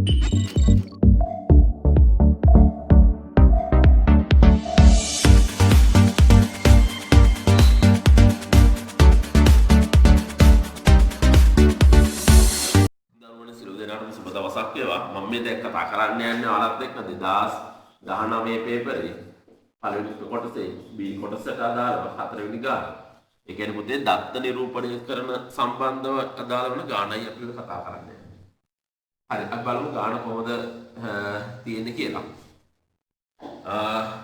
මම මේ දැන් කතා කරන්න යන්නේ ඔයාලත් එක්ක 2019 පේපරේ පළවෙනි කොටසේ B කොටසට අදාළව හතරවෙනි ගාන. ඒ කියන්නේ පුතේ දත්ත නිරූපණය කරන සම්බන්ධව අදාළ වෙන ගානයි අපි කතා කරන්නේ. හරි අපි බලමු ගාන කොහොමද තියෙන්නේ කියලා.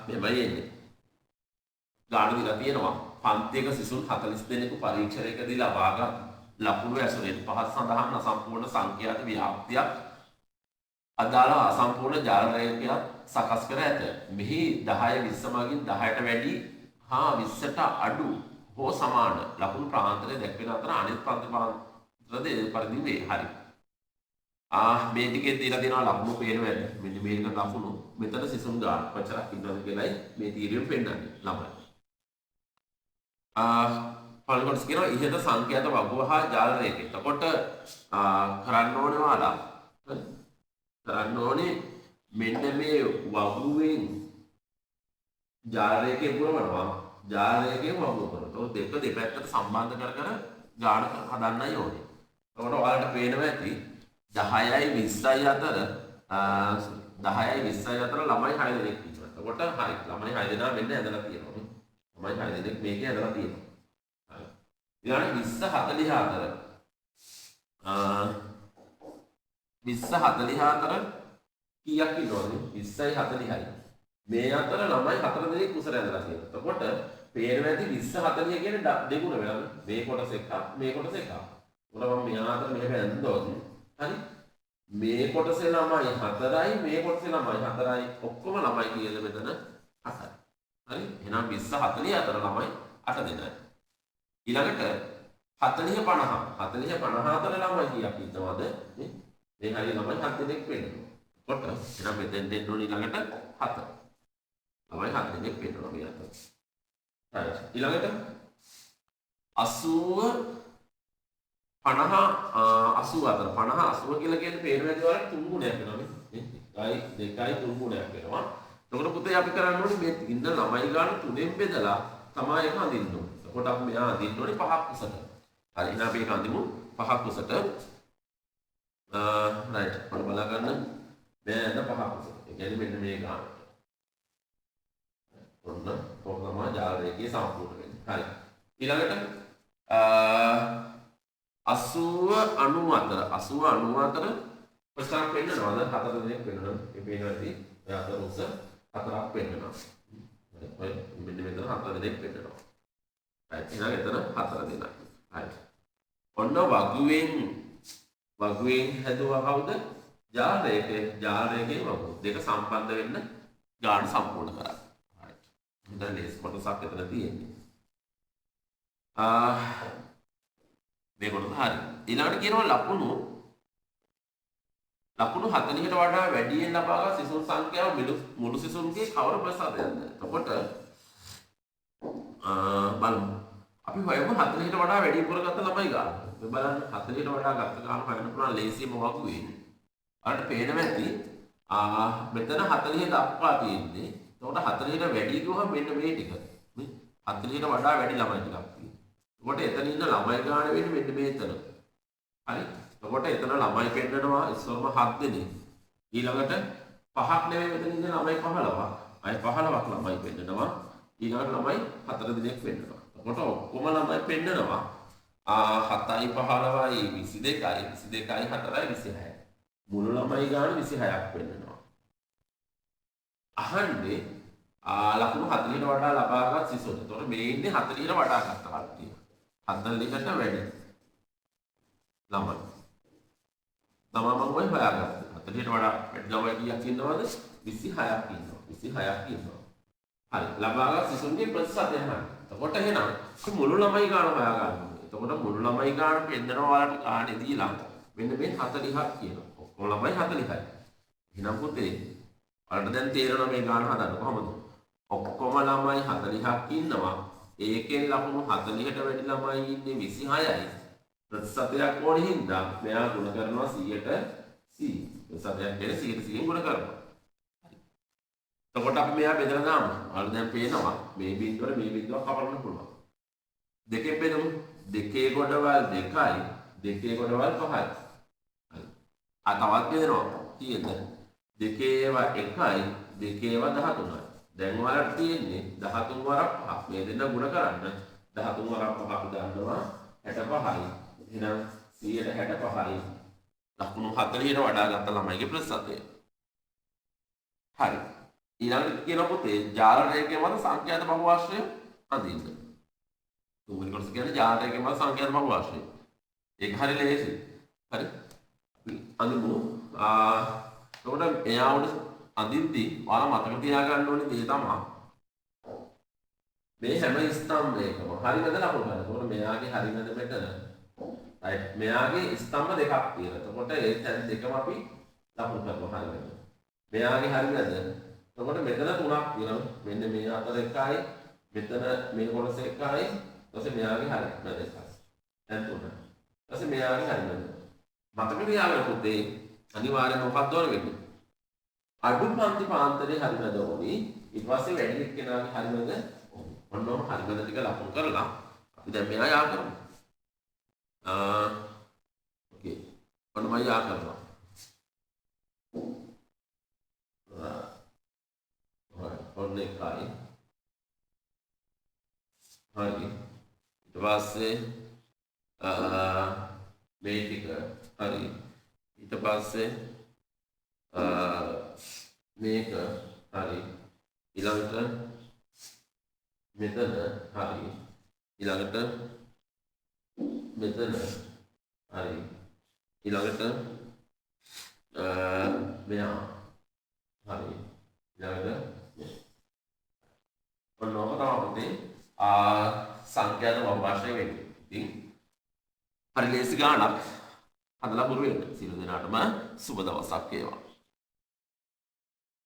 මෙහෙමයි එන්නේ. ගාන දීලා තියෙනවා පන්තියක සිසුන් 40 දෙනෙකු පරීක්ෂණයකදී ලබාගත් ලකුණු ඇසුරෙන් පහත් සඳහන් අසම්පූර්ණ සංඛ්‍යාත ව්‍යාප්තියක් අදාළ අසම්පූර්ණ ජාල රේඛයක් සකස් කර ඇත. මෙහි 10 20 මගින් 10ට වැඩි හා 20ට අඩු හෝ සමාන ලකුණු ප්‍රාන්තරය දැක්වෙන අතර අනිත් ප්‍රතිපාන්තර පරිදි වේ. හරි. මේ ටිකේ දීලා තියෙනවා ලකුණු පේනවද? මෙන්න මේක ලකුණු. මෙතන සිසුන් ගාන කොච්චරක් ඉන්නවද කියලායි මේ තීරියෙන් පෙන්නන්නේ ළමයි. පළවෙනි කියනවා ඉහත සංඛ්‍යාත වගුව හා ජාල රේඛය. එතකොට කරන්න ඕනේ ඔයාලා කරන්න ඕනේ මෙන්න මේ වගුවෙන් ජාල රේඛය පුරවනවා. ජාල රේඛය වගුව කරනවා. දෙක දෙපැත්තට සම්බන්ධ කර කර ගාන හදන්නයි ඕනේ. එතකොට ඔයාලට පේනවා ඇති 10යි 20යි අතර 10යි 20යි අතර ළමයි 6 දෙනෙක් ඉන්නවා. එතකොට හරි ළමයි 6 දෙනා මෙන්න ඇදලා තියෙනවා. ළමයි 6 දෙනෙක් මේකේ ඇදලා තියෙනවා. ඊළඟ 20 40 අතර 20 40 අතර කීයක් ඉන්නවද? 20යි 40යි. මේ අතර ළමයි 4 දෙනෙක් උසර ඇදලා තියෙනවා. එතකොට පේනවා ඇති 20 40 කියන්නේ දෙගුණ වෙනවා. මේ කොටස එකක් මේ කොටස එකක්. උනම මෙහා අතර මෙහෙම ඇඳනොත් හරි මේ කොටසේ ළමයි 4යි මේ කොටසේ ළමයි 4යි ඔක්කොම ළමයි කියලා මෙතන 8යි. හරි එහෙනම් 20 40 අතර ළමයි 8 දෙනයි. ඊළඟට 40 50 අතර ළමයි කීයක් ඉන්නවද? මේ හරිය ළමයි 7 දෙනෙක් වෙනවා. කොට එහෙනම් මෙතෙන් දෙන්න ඕනේ ඊළඟට 7. ළමයි 7 දෙනෙක් වෙනවා මේ අතර. හරි ඊළඟට 80 50 80 අතර 50 80 කියලා කියන්නේ පේනවාද වල තුන් ගුණයක් වෙනවා නේ. 1යි 2යි තුන් ගුණයක් වෙනවා. එතකොට පුතේ අපි කරන්න ඕනේ මේ ඉන්න ළමයි ගන්න තුනෙන් බෙදලා තමයි ඒක අඳින්න ඕනේ. එතකොට අපි මෙයා අඳින්න ඕනේ 5ක් උසට. හරි එහෙනම් අපි ඒක අඳිමු 5ක් උසට. රයිට් ඔන්න බලා ගන්න. මේ ඇඳ 5ක් උසට. ඒ කියන්නේ මෙන්න මේ ගන්න. ඔන්න කොහොම තමයි ජාල රේඛිය සම්පූර්ණ වෙන්නේ. හරි. ඊළඟට 80 90 අතර කොච්චරක් වෙන්නවද? 4 දෙනෙක් වෙනවා. මේ පේනවාදී ඔය අතර උස 4ක් වෙන්නවා. හරි. මෙන්න මෙතන 4 දෙනෙක් වෙන්නවා. හරි. එහෙනම් එතන 4 දෙනා. හරි. ඔන්න වගුවෙන් හැදුවා කවුද? ජාල රේඛයේ වගුව. දෙක සම්බන්ධ වෙන්න ගාන සම්පූර්ණ කරා. හරි. ඉතින් ලේස් කොටසක් එතන තියෙන්නේ. මේ කොටස හරි. ඊළඟට කියනවා ලකුණු 40ට වඩා වැඩියෙන් ලබාගත් සිසුන් සංඛ්‍යාව මුළු සිසුන්ගේ කවර ප්‍රසාදයක්ද? එතකොට බලමු. අපි හොයමු 40ට වඩා වැඩි කරගත්ත ළමයි ගන්න. මේ බලන්න 40ට වඩා ගත්ත ගන්න හොයන්න පුළුවන් ලේසියම වගුවේ. අරට පේනවා ඇති මෙතන 40 දක්වා තියෙන්නේ. එතකොට 40ට වැඩි කිව්වම මෙන්න මේ ටික. මේ 40ට වඩා වැඩි ළමයි ටිකක් තියෙනවා. එතකොට එතන ඉන්න ළමයි ගන්න වෙන්නේ මෙන්න මේතන. හරි. එතකොට එතන ළමයි පෙන්නනවා ඉස්සරම 7 දෙනෙක්. ඊළඟට 5ක් නෙවෙයි මෙතන ඉන්න ළමයි 15ක්. අය 15ක් ළමයි පෙන්නනවා. ඊළඟට ළමයි 4 දෙනෙක් පෙන්නනවා. එතකොට ඔක්කොම ළමයි පෙන්නනවා 7යි 15යි 22යි 4යි 26යි. මුළු ළමයි ගන්න 26ක් පෙන්නනවා. අහන්නේ ලකුණු 40ට වඩා ලබාගත් සිසුන්. එතකොට මේ ඉන්නේ 40ට වඩා ගත්ත කට්ටිය. 40කට වැඩි ළමයි. තමයි මම ඔය හොයාගත්තේ. 40ට වඩා වැඩි ළමයි කීයක් ඉන්නවද? 26ක් ඉන්නවා. 26ක් ඉන්නවා. හරි. ලබාගත් සිසුන්ගේ ප්‍රතිශතය හරි. එතකොට එහෙනම් අපි මුළු ළමයි ගන්න හොයාගන්න ඕනේ. එතකොට මුළු ළමයි ගන්න පෙන්නනවා ඔයාලට ගානේ දීලා මෙන්න මේ 40ක් කියනවා. ඔක්කොම ළමයි 40යි. එහෙනම් පුතේ ඔයාලට දැන් තේරෙනවා මේ ගාන හදන්න කොහොමද? ඔක්කොම ළමයි 40ක් ඉන්නවා. ඒකෙන් ලකුණු 40ට වැඩි ළමයි ඉන්නේ 26යි. ප්‍රතිශතයක් ඕනේ හින්දා මෙයා ගුණ කරනවා 100ට C. සතයක් කියන්නේ 100න් ගුණ කරනවා. එතකොට අපි මෙයා බෙදලා දාමු. ඔයාලා දැන් පේනවා මේ බිඳුවර මේ බිඳුවක් කපන්න පුළුවන්. දෙකෙන් බෙදමු. දෙකේ ගොඩවල් 2යි දෙකේ ගොඩවල් 5යි. හරි. තවත් බෙදනවා. කීයද? දෙකේ ඒවා 1යි දෙකේ ඒවා 13යි. දැන් ඔයාලට තියෙන්නේ 13 වරක් 5. මේ දෙන්න ගුණ කරන්න 13 වරක් 5 අපි ගන්නවා 65යි. එහෙනම් 165යි. ලකුණු 40ට වඩා ගත්ත ළමයිගේ ප්‍රතිශතය. හරි. ඊළඟට කියන පොතේ ජාල රේඛය මත සංඛ්‍යාත බහුවාශ්‍රය අඳින්න. තුන්වෙනි කොටස කියන්නේ ජාල රේඛය මත සංඛ්‍යාත බහුවාශ්‍රය. ඒක හරිය ලේසි. හරි. අපි අඳිමු. එතකොට එයා උඩ අඳිද්දී ඔයාලා මතක තියාගන්න ඕනේ දේ තමයි මේ හැම ස්තම්භයකම හරියද ලකුණු ගන්න. එතකොට මෙයාගේ හරියද මෙතන. right. මෙයාගේ ස්තම්භ දෙකක් තියෙනවා. එතකොට ඒ තැන් දෙකම අපි ලකුණු කරනවා හරියද. මෙයාගේ හරියද. එතකොට මෙතන තුනක් තියෙනවා. මෙන්න මේ අතර එකයි, මෙතන මේ කොටස එකයි, ඊට මෙයාගේ හරියද එකයි. දැන් තුන. ඊට මෙයාගේ හරියද. මතක තියාගන්න පුතේ අනිවාර්යයෙන් මොකක්ද ඕන වෙන්නේ? අඩු පන්ති පාන්තරේ හරියද ඕනි. ඊට පස්සේ වැඩි එක්කෙනාගේ හරියද ඕනි. ඔන්නෝම හරියද ටික ලකුණු කරලා අපි දැන් මෙයා යා කරමු. ඕකේ. ඔන්න මම යා කරනවා. ඔන්න එකයි. හරි. ඊට පස්සේ මේ ටික හරි. ඊට පස්සේ මේක හරි. ඊළඟට මෙතන හරි. ඊළඟට මෙතන හරි. ඊළඟට මෙයා හරි. ඊළඟට ඔන්න ඔක තමයි සංඛ්‍යාත බහුවාශ්‍රය වෙන්නේ. ඉතින් හරි ලේසි ගානක් හදලා පුරු වෙන්න. සියලු දෙනාටම සුබ දවසක් වේවා.